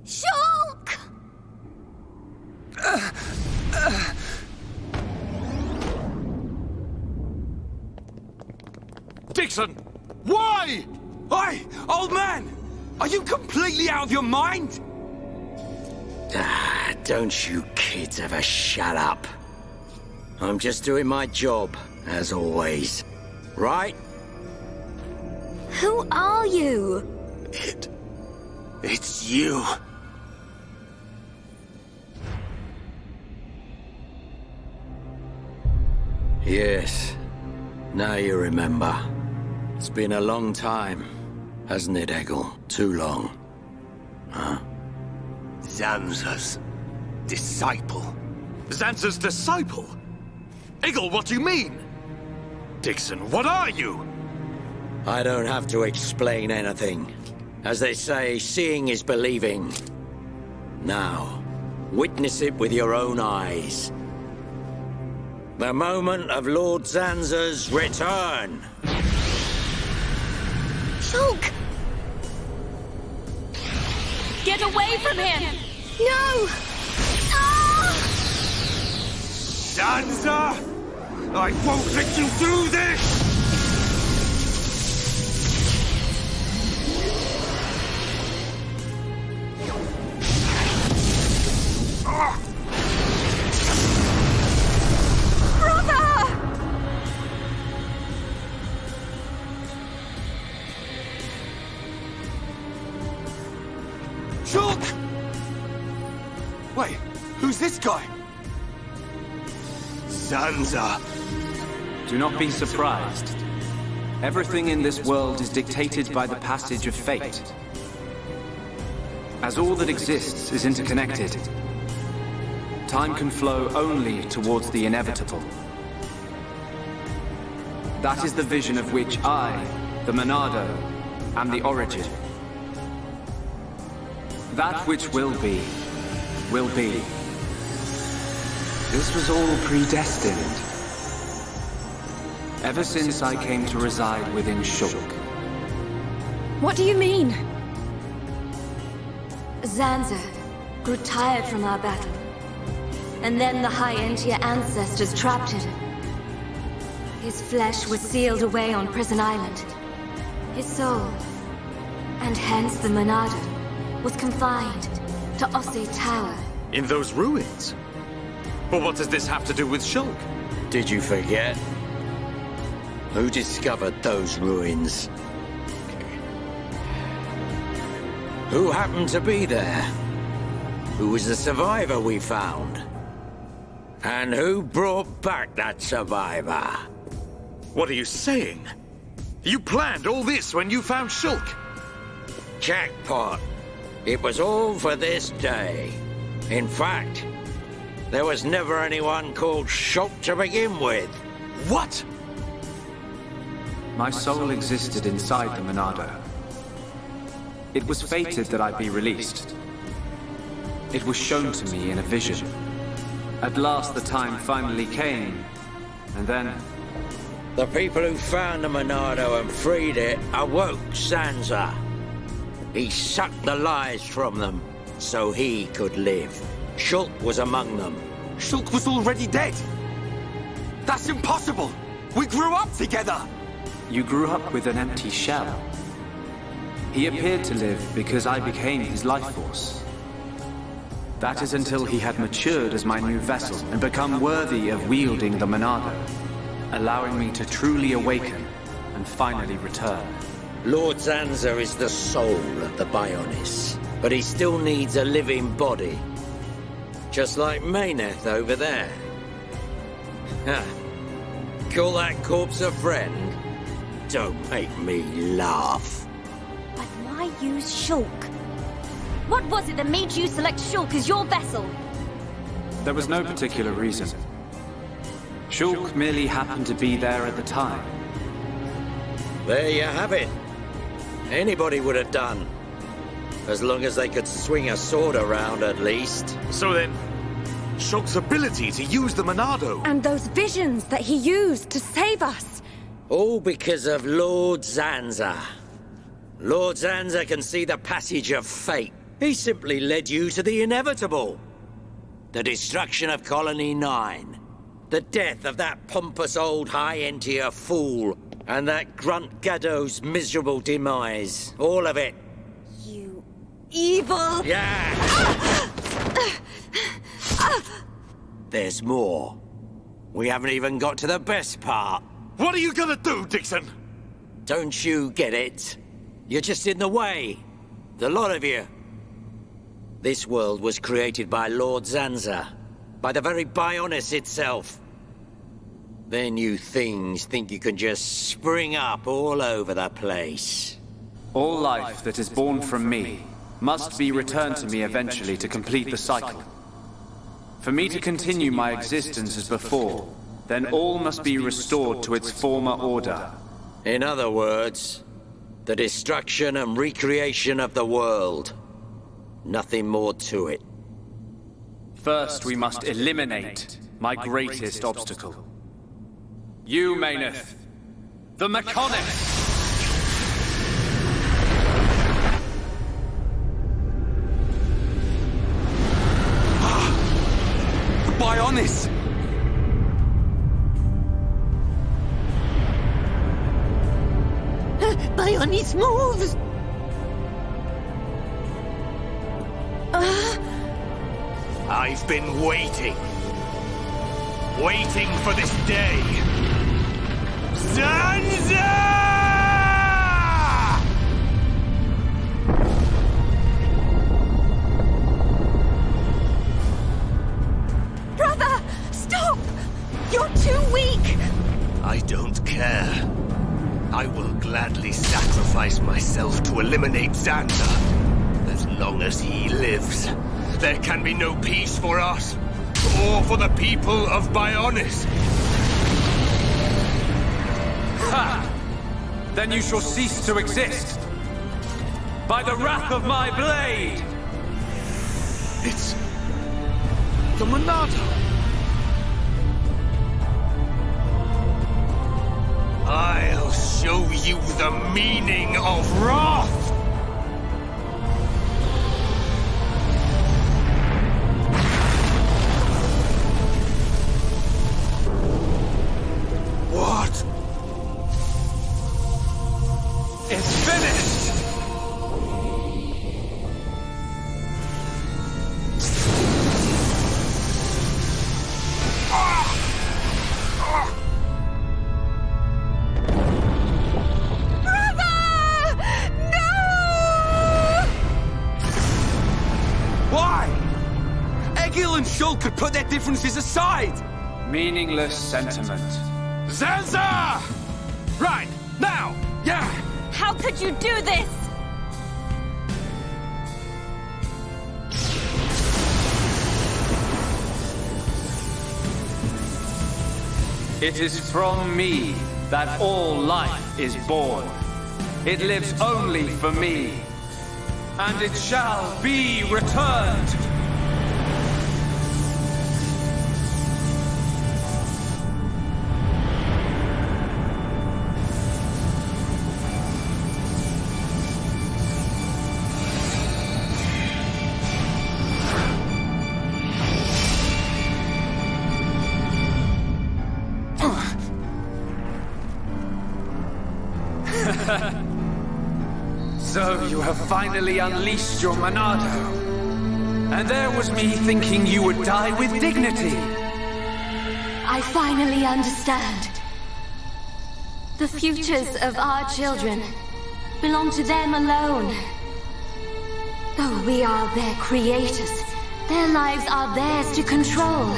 Shulk! Dixon! Why? Oi, old man! Are you completely out of your mind? Don't you kids ever shut up. I'm just doing my job, as always. Right? Who are you? It's you. Yes. Now you remember. It's been a long time, hasn't it, Eggle? Too long. Huh? Zanza's disciple. Zanza's disciple? Eggle, what do you mean? Dixon, what are you? I don't have to explain anything. As they say, seeing is believing. Now, witness it with your own eyes. The moment of Lord Zanza's return. Shulk! Get away from him! No! Ah! Zanza! I won't let you do this! Shulk! Wait, who's this guy? Zanza. Do not be surprised. Everything in this world is dictated by the passage of fate. As all that exists is interconnected, time can flow only towards the inevitable. That is the vision of which I, the Monado, am the origin. That which will be, will be. This was all predestined. Ever since I came to reside within Shulk. What do you mean? Zanza grew tired from our battle. And then the High Entia ancestors trapped him. His flesh was sealed away on Prison Island. His soul, and hence the Monado, was confined to Osse Tower. In those ruins? But what does this have to do with Shulk? Did you forget? Who discovered those ruins? Who happened to be there? Who was the survivor we found? And who brought back that survivor? What are you saying? You planned all this when you found Shulk? Jackpot. It was all for this day. In fact, there was never anyone called Shulk to begin with. What? My soul existed inside the Monado. It was fated that I be released. It was shown to me in a vision. At last the time finally came, and then... The people who found the Monado and freed it awoke Zanza. He sucked the lives from them, so he could live. Shulk was among them. Shulk was already dead! That's impossible! We grew up together! You grew up with an empty shell. He appeared to live because I became his life force. That is until he had matured as my new vessel and become worthy of wielding the Monado, allowing me to truly awaken and finally return. Lord Zanza is the soul of the Bionis, but he still needs a living body. Just like Mayneth over there. Ha! Call that corpse a friend? Don't make me laugh. But why use Shulk? What was it that made you select Shulk as your vessel? There was no particular reason. Shulk merely happened to be there at the time. There you have it. Anybody would have done. As long as they could swing a sword around, at least. So then, Shulk's ability to use the Monado... And those visions that he used to save us. All because of Lord Zanza. Lord Zanza can see the passage of fate, He simply led you to the inevitable. The destruction of Colony 9. The death of that pompous old high-entier fool. And that grunt Gaddo's miserable demise. All of it. You evil... Yeah! There's more. We haven't even got to the best part. What are you gonna do, Dixon? Don't you get it? You're just in the way. The lot of you. This world was created by Lord Zanza. By the very Bionis itself. Then you things think you can just spring up all over the place. All life that is born from me must be returned to me eventually to complete the cycle. For me to continue my existence as before, then all must be restored to its former order. In other words, the destruction and recreation of the world. Nothing more to it. First, we must eliminate my greatest obstacle. You, Mayneth. The Mechonis! Bionis! Bionis moves! I've been waiting. Waiting for this day. Zanza! Brother! Stop! You're too weak! I don't care. I will gladly sacrifice myself to eliminate Zanza. As long as he lives, there can be no peace for us, or for the people of Bionis. Ha! Then you shall cease to exist. By the wrath of my blade! It's... the Monado. I'll show you the meaning of wrath! What? It's finished! Why? Egil and Shul could put their differences aside! Meaningless sentiment. Zanza! Right, now! Yeah! How could you do this? It is from me that all life is born. It lives only for me. And it shall be returned. So you have finally unleashed your Monado. And there was me thinking you would die with dignity. I finally understand. The futures of our children belong to them alone. Though we are their creators, their lives are theirs to control.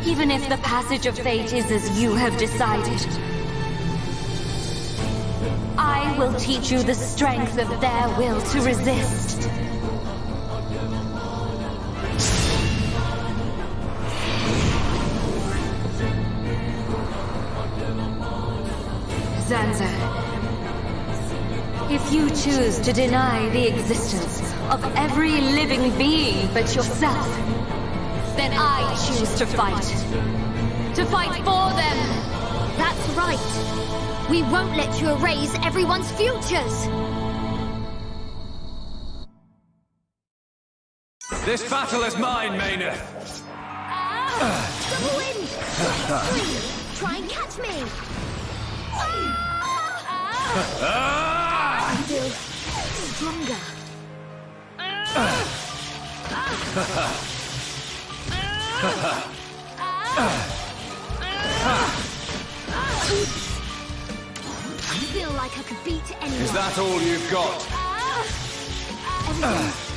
Even if the passage of fate is as you have decided, I will teach you the strength of their will to resist. Zanza, if you choose to deny the existence of every living being but yourself, then I choose to fight. To fight for them! That's right. We won't let you erase everyone's futures! This battle is mine, Maynard. Double wind! Please, try and catch me! I feel stronger. I feel like I could beat anyone. Is that all you've got? Everything's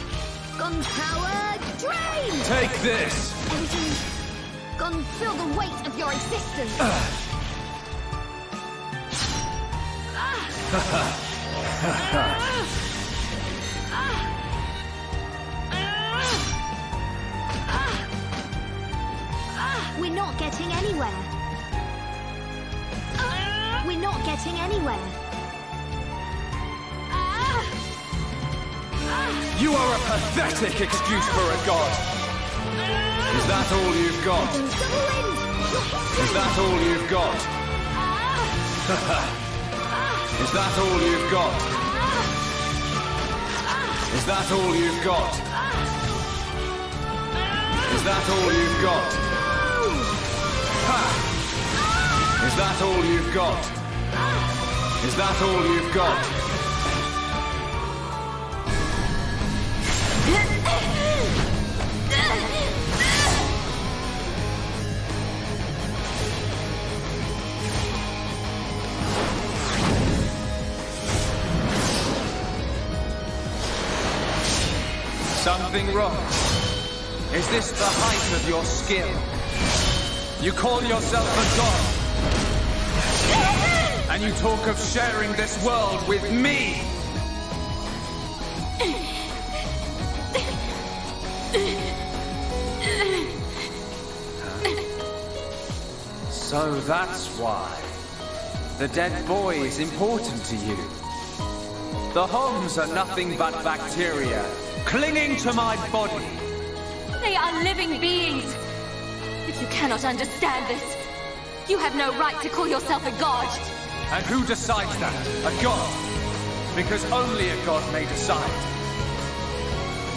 gone power drain! Take this! Everything's gone feel the weight of your existence. We're not getting anywhere. We're not getting anywhere. You are a pathetic excuse for a god. Is that all you've got? Double wind! Is that all you've got? Is that all you've got? Is that all you've got? Is that all you've got? Ha! Is that all you've got? Is that all you've got? Something wrong? Is this the height of your skill? You call yourself a god, and you talk of sharing this world with me! So that's why. The dead boy is important to you. The Homs are nothing but bacteria, clinging to my body. They are living beings. If you cannot understand this, you have no right to call yourself a god. And who decides that? A god? Because only a god may decide.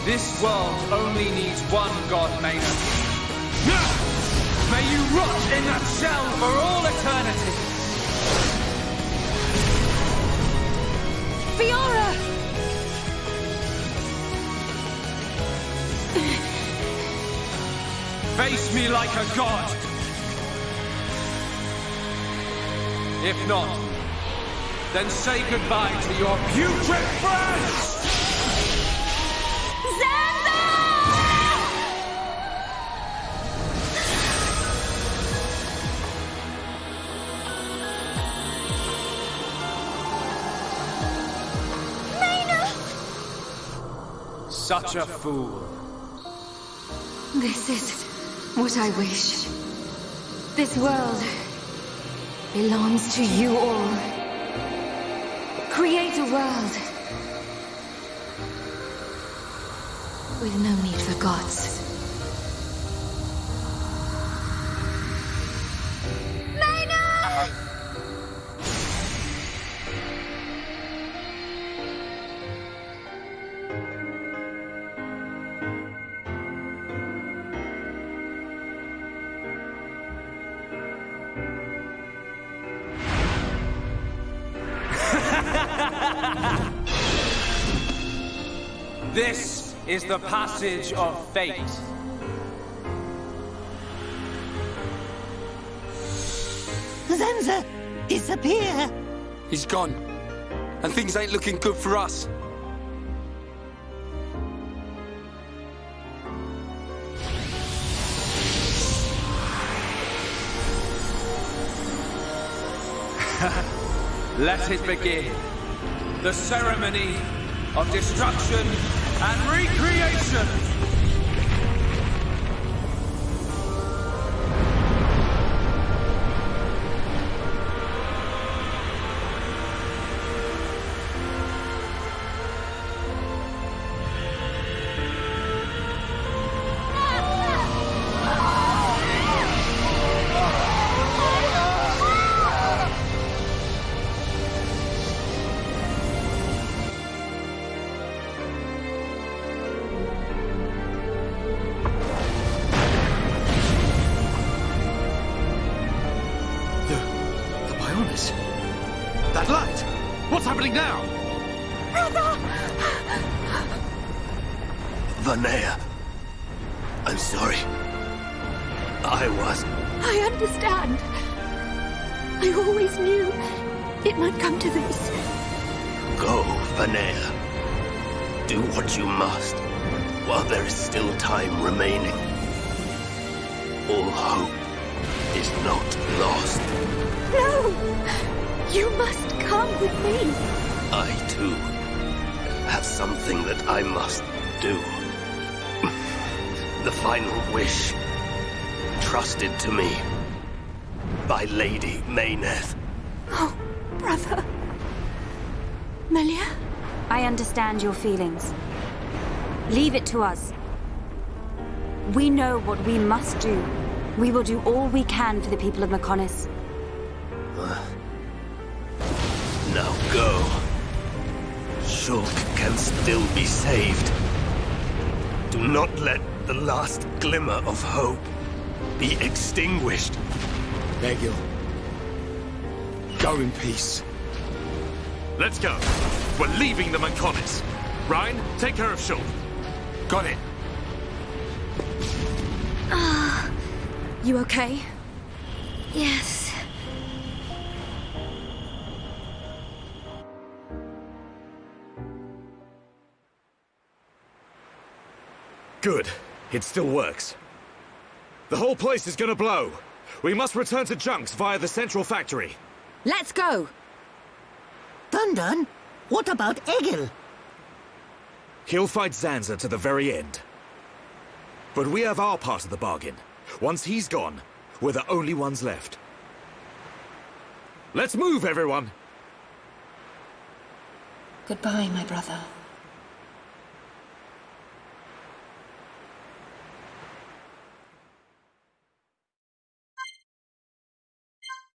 This world only needs one god, Maynard. May you rot in that shell for all eternity! Fiora! Face me like a god! If not, then say goodbye to your putrid friends! Such a fool. This is what I wish. This world belongs to you all. Create a world with no need for gods. This is the passage of fate. Zanza, disappear! He's gone. And things ain't looking good for us. Let it begin. The ceremony of destruction and recreation! happening now? Vanea. I'm sorry. I I understand. I always knew it might come to this. Go, Vanea. Do what you must, while there is still time remaining. All hope is not lost. No! You must come with me. I, too, have something that I must do. The final wish, trusted to me by Lady Mayneth. Oh, brother. Melia? I understand your feelings. Leave it to us. We know what we must do. We will do all we can for the people of Mechonis. Now go. Shulk can still be saved. Do not let the last glimmer of hope be extinguished. Egil. Go in peace. Let's go. We're leaving the Mechonis. Ryan, take care of Shulk. Got it. You okay? Yes. Good. It still works. The whole place is gonna blow. We must return to Junks via the central factory. Let's go! Dun, what about Egil? He'll fight Zanza to the very end. But we have our part of the bargain. Once he's gone, we're the only ones left. Let's move, everyone! Goodbye, my brother.